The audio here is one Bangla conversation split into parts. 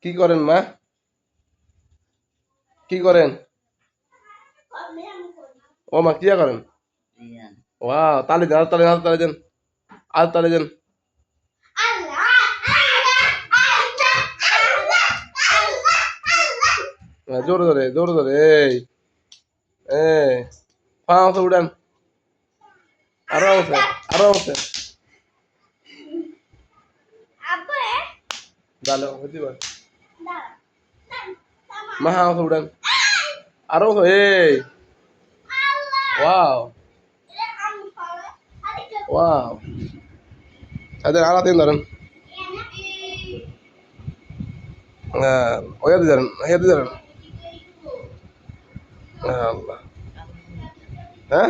কি করেন মা? কি করেন? ও মা কি করেন? ওয়াও, তালি দেন, আর তালি দেন, আর তালি দেন, আর তালি দেন। জোরে জোরে, জোরে জোরে, এই এই পা আছে উড়ান, আরো আছে, আরো আছে। ডালো হইতে পারে। মা আছে উড়ান, আরো আছে, এই ওয়াও ওয়াও। আচ্ছা আর তিন ধরেন। ওয়া দি ধরেন, হেয়া দি ধরেন। আল্লাহ, হ্যাঁ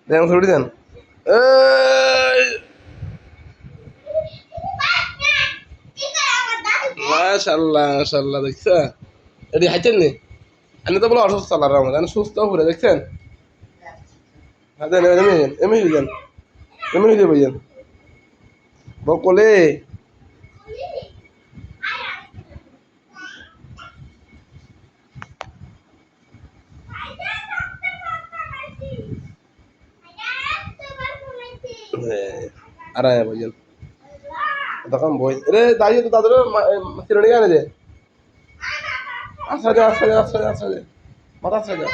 দেন ছুটি দেন। এই মাশাআল্লাহ মাশাআল্লাহ, দেখছা এটি হাইতেন নি? আমি তো বলে অসুস্থ আল্লাহর রহমতে, আমি সুস্থ ঘুরে দেখছেন। হ্যাঁ দেন, এমনি দেন, এমনি দেন, এমনি দিয়ে বইয়েন বকলে। আর আয় বইয়েন তখন বই রে দাঁড়িয়ে তো তাদের চিরুনি আনে যে। আচ্ছা যা, আচ্ছা যা, আচ্ছা যা, আচ্ছা যা, মাথা আচ্ছা যা।